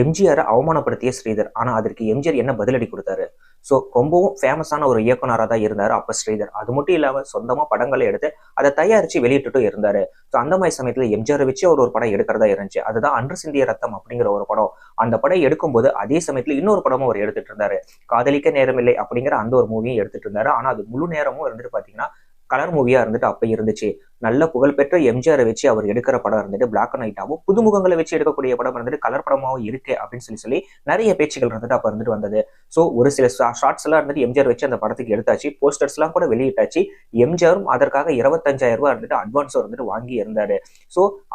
எம்ஜிஆரை அவமானப்படுத்திய ஸ்ரீதர். ஆனா அதற்கு எம்ஜிஆர் என்ன பதிலடி கொடுத்தாரு? ரொம்பவும் ஃபேமஸான ஒரு இயக்குனரா தான் இருந்தாரு அப்ப ஸ்ரீதர். அது மட்டும் இல்லாம சொந்தமா படங்களை எடுத்து அதை தயாரிச்சு வெளியிட்டுட்டும் இருந்தாரு. அந்த மாதிரி சமயத்துல எம்ஜிஆரை வச்சு அவர் ஒரு படம் எடுக்கிறதா இருந்துச்சு. அதுதான் அன்று சிந்திய ரத்தம் அப்படிங்கிற ஒரு படம். அந்த படம் எடுக்கும்போது அதே சமயத்துல இன்னொரு படமும் அவர் எடுத்துட்டு இருந்தாரு. காதலிக்க நேரமில்லை அப்படிங்கிற அந்த ஒரு மூவியும் எடுத்துட்டு இருந்தாரு. ஆனா அது முழு நேரமும் இருந்துட்டு பாத்தீங்கன்னா கலர் மூவியா இருந்துட்டு அப்ப இருந்துச்சு. நல்ல புகழ்பெற்ற எம்ஜிஆரை வச்சு அவர் எடுக்கிற படம் இருந்துட்டு பிளாக் அண்ட் ஒயிட்டாவும், புதுமுகங்களை வச்சு எடுக்கக்கூடிய படம் இருந்துட்டு கலர் படமாவும் இருக்கு அப்படின்னு சொல்லி நிறைய பேச்சுகள் இருந்துட்டு அப்ப இருந்துட்டு வந்தது. ஒரு சில ஷார்ட்ஸ் எல்லாம் இருந்துட்டு எம்ஜிஆர் வச்சு அந்த படத்துக்கு எடுத்தாச்சு. போஸ்டர்ஸ் எல்லாம் கூட வெளியிட்டாச்சு. எம்ஜிஆரும் அதற்காக 25,000 ரூபாய் இருந்துட்டு அட்வான்ஸ் இருந்துட்டு வாங்கி இருந்தாரு.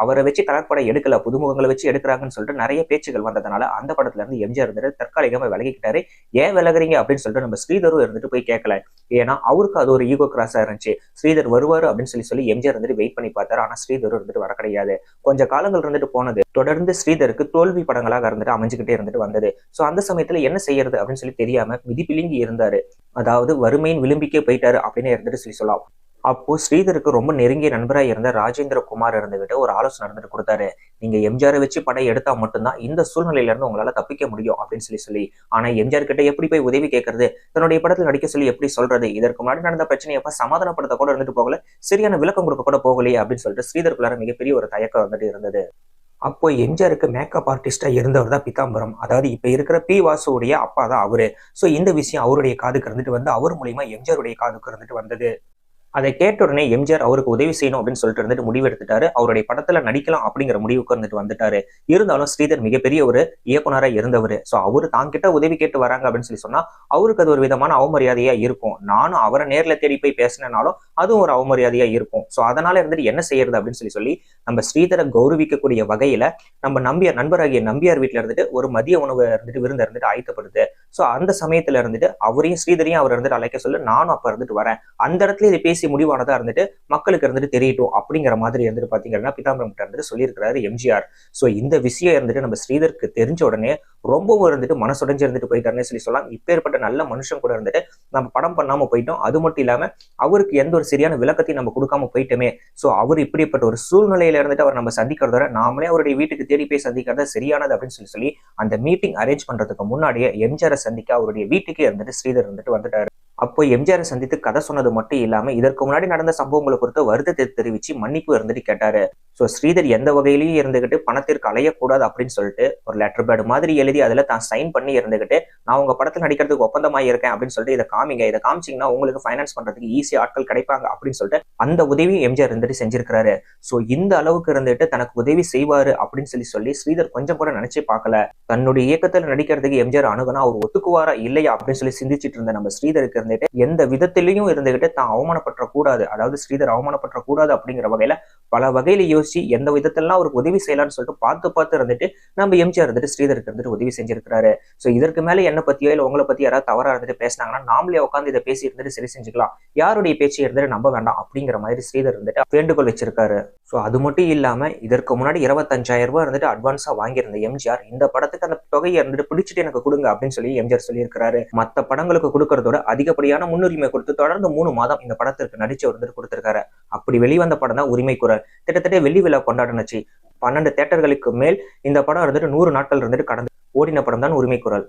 அவரை வச்சு கலர் படம் எடுக்கல, புதுமுகங்களை வச்சு எடுக்கிறாங்கன்னு சொல்லிட்டு நிறைய பேச்சுகள் வந்ததுனால அந்த படத்துல இருந்து எம்ஜிஆர் இருந்துட்டு தற்காலிகமா விலகிக்கிட்டாரு. ஏன் விலகுறீங்க அப்படின்னு சொல்லிட்டு நம்ம ஸ்ரீதரும் இருந்துட்டு போய் கேட்கல. ஏன்னா அவருக்கு அது ஒரு ஈகோ கிராஸா இருந்துச்சு. ஸ்ரீதர் வருவாரு அப்படின்னு சொல்லி எம்ஜிஆர் இருந்துட்டு வெயிட் பண்ணி பார்த்தாரு. ஆனா ஸ்ரீதர் இருந்துட்டு வர கிடையாது. கொஞ்ச காலங்கள் இருந்துட்டு போனது. தொடர்ந்து ஸ்ரீதருக்கு தோல்வி படங்களாக இருந்துட்டு அமைஞ்சுக்கிட்டே இருந்துட்டு வந்தது. அந்த சமயத்துல என்ன செய்யறது அப்படின்னு சொல்லி தெரியாம விதிப்பிலிங்கி இருந்தாரு. அதாவது வறுமையின் விளிம்பிக்கே போயிட்டாரு அப்படின்னு இருந்துட்டு சொல்லலாம். அப்போ ஸ்ரீதருக்கு ரொம்ப நெருங்கிய நண்பராக இருந்த ராஜேந்திர குமார் இருந்துகிட்டு ஒரு ஆலோசனை இருந்துட்டு கொடுத்தாரு. நீங்க எம்ஜிஆரை வச்சு படம் எடுத்தா மட்டும்தான் இந்த சூழ்நிலையில இருந்து உங்களால தப்பிக்க முடியும் அப்படின்னு சொல்லி. ஆனா எம்ஜிஆர் கிட்ட எப்படி போய் உதவி கேட்கறது, தன்னுடைய படத்துல நடிக்க சொல்லி எப்படி சொல்றது, இதற்கு முன்னாடி நடந்த பிரச்சனையை எப்ப சமாதானப்படுத்த கூட இருந்துட்டு போகல, சரியான விளக்கம் கொடுக்க கூட போகலையே அப்படின்னு சொல்லிட்டு ஸ்ரீதருக்குள்ளார மிகப்பெரிய ஒரு தயக்கம் வந்துட்டு இருந்தது. அப்போ எம்ஜிஆருக்கு மேக்கப் ஆர்டிஸ்டா இருந்தவர் தான் பிதாம்பரம். அதாவது இப்ப இருக்கிற பி வாசுடைய அப்பா தான் அவரு. இந்த விஷயம் அவருடைய காதுக்கு இருந்துட்டு வந்து அவர் மூலியமா எம்ஜிஆருடைய காதுக்கு இருந்துட்டு வந்தது. அதை கேட்ட உடனே எம்ஜிஆர் அவருக்கு உதவி செய்யணும் அப்படின்னு சொல்லிட்டு இருந்துட்டு முடிவு எடுத்துட்டாரு. அவருடைய படத்துல நடிக்கலாம் அப்படிங்கிற முடிவுக்கு இருந்துட்டு வந்துட்டாரு. இருந்தாலும் ஸ்ரீதர் மிகப்பெரிய ஒரு இயக்குனரா இருந்தவர். அவரு தாங்கிட்ட உதவி கேட்டு வராங்க அப்படின்னு சொன்னா அவருக்கு அது ஒரு விதமான அவமரியாதையா இருக்கும். நானும் அவரை நேர்ல தேடி போய் பேசினாலும் அதுவும் ஒரு அவமரியாதையா இருக்கும். அதனால இருந்துட்டு என்ன செய்யறது அப்படின்னு சொல்லி நம்ம ஸ்ரீதரை கௌரவிக்கக்கூடிய வகையில நம்ம நண்பராகிய நம்பியார் வீட்டுல இருந்துட்டு ஒரு மதிய உணவு இருந்துட்டு விருந்து இருந்துட்டு ஆயத்தப்படுது. அந்த சமயத்துல இருந்துட்டு அவரையும் ஸ்ரீதரையும் அவர் இருந்துட்டு அழைக்க சொல்லி நானும் அப்ப இருந்துட்டு வரேன். அந்த இடத்துல இதை பேசி முடிவானதா இருந்துட்டு மக்களுக்கு இருந்துட்டு தெரியட்டும் அப்படிங்கிற மாதிரி இருந்துட்டு பாத்தீங்கன்னா பிதாம்பரம் கிட்ட இருந்துட்டு சொல்லியிருக்கிறாரு எம்ஜிஆர். இந்த விஷயம் இருந்துட்டு நம்ம ஸ்ரீதருக்கு தெரிஞ்ச உடனே ரொம்பவும் இருந்துட்டு மனசுடைஞ்சு இருந்துட்டு போயிட்டாருன்னு சொல்லலாம். இப்பேற்பட்ட நல்ல மனுஷன் கூட இருந்துட்டு நம்ம படம் பண்ணாம போயிட்டோம். அது மட்டும் இல்லாம அவருக்கு எந்த ஒரு சரியான விளக்கத்தையும் நம்ம கொடுக்காம போயிட்டோமே. அவர் இப்படிப்பட்ட ஒரு சூழ்நிலையில இருந்துட்டு அவர் நம்ம சந்திக்கிறதோட நாமளே அவருடைய வீட்டுக்கு தேடி போய் சந்திக்கிறத சரியானது அப்படின்னு சொல்லி அந்த மீட்டிங் அரேஞ்ச் பண்றதுக்கு முன்னாடியே எம்ஜிஆரை சந்திக்க அவருடைய வீட்டுக்கே இருந்துட்டு ஸ்ரீதர் இருந்துட்டு வந்துட்டாரு. அப்போ எம்ஜிஆரை சந்தித்து கதை சொன்னது மட்டும் இல்லாம இதற்கு முன்னாடி நடந்த சம்பவங்களை குறித்து வருத்தத்தை தெரிவிச்சு மன்னிப்பு இருந்துட்டு கேட்டாரு. ஸ்ரீதர் எந்த வகையிலையும் இருந்துகிட்டு பணத்திற்கு அலையக்கூடாது அப்படின்னு சொல்லிட்டு ஒரு லெட்டர் பேட் மாதிரி எழுதி அதுல தான் சைன் பண்ணி இருந்துகிட்டு நான் உங்க படத்துல நடிக்கிறதுக்கு ஒப்பந்தமாக இருக்கேன் அப்படின்னு சொல்லிட்டு இதை காமிங்க, இதை காமிச்சிங்கன்னா உங்களுக்கு ஃபைனான்ஸ் பண்றதுக்கு ஈஸியா ஆட்கள் கிடைப்பாங்க அப்படின்னு சொல்லிட்டு அந்த உதவியும் எம்ஜிஆர் இருந்துட்டு செஞ்சிருக்கிறாரு. இந்த அளவுக்கு இருந்துட்டு தனக்கு உதவி செய்வாரு அப்படின்னு சொல்லி ஸ்ரீதர் கொஞ்சம் கூட நினைச்சே பார்க்கல. தன்னுடைய இயக்கத்துல நடிக்கிறதுக்கு எம்ஜிஆர் அணுகுனா அவர் ஒத்துக்குவாரா இல்லையா அப்படின்னு சொல்லி சிந்திச்சுட்டு இருந்த நம்ம ஸ்ரீதருக்கு இருந்துட்டு எந்த விதத்திலையும் இருந்துகிட்டு தான் அவமானப்பற்ற கூடாது, அதாவது ஸ்ரீதர் அவமானப்பற்ற கூடாது அப்படிங்கிற வகையில பல வகையில யோசிச்சு எந்த விதத்திலாம் அவருக்கு உதவி செய்யலாம்னு சொல்லிட்டு பார்த்து இருந்துட்டு நம்ம எம்ஜிஆர் இருந்துட்டு ஸ்ரீதருக்கு இருந்துட்டு உதவி செஞ்சிருக்கிறாரு. இதற்கு மேல என்ன பத்தியோ இல்ல உங்களை பத்தி யாராவது தவறா இருந்துட்டு பேசினாங்கன்னா நாமளே உட்காந்து இதை பேசி இருந்துட்டு சரி செஞ்சுக்கலாம், யாருடைய பேச்சு இருந்துட்டு நம்ப வேண்டாம் அப்படிங்கிற மாதிரி ஸ்ரீதர் இருந்துட்டு வேண்டுகோள் வச்சிருக்காரு. அது மட்டும் இல்லாம இதற்கு முன்னாடி 25,000 ரூபாய் இருந்துட்டு அட்வான்ஸா வாங்கியிருந்த எம்ஜிஆர் இந்த படத்துக்கு அந்த தொகையை இருந்துட்டு பிடிச்சிட்டு எனக்கு கொடுங்க அப்படின்னு சொல்லி எம்ஜிஆர் சொல்லியிருக்கிறாரு. மத்த படங்களுக்கு கொடுக்கறதோட அதிகப்படியான முன்னுரிமை கொடுத்து தொடர்ந்து 3 மாதம் இந்த படத்திற்கு நடிச்சு இருந்துட்டு கொடுத்திருக்காரு. அப்படி வெளிவந்த படம் தான் உரிமை குரல். கிட்டத்தட்ட வெள்ளி விழா கொண்டாடுனுச்சு. 12 தியேட்டர்களுக்கு மேல் இந்த படம் இருந்துட்டு 100 நாட்கள் இருந்துட்டு கடந்து ஓடின படம் தான் உரிமை குரல்.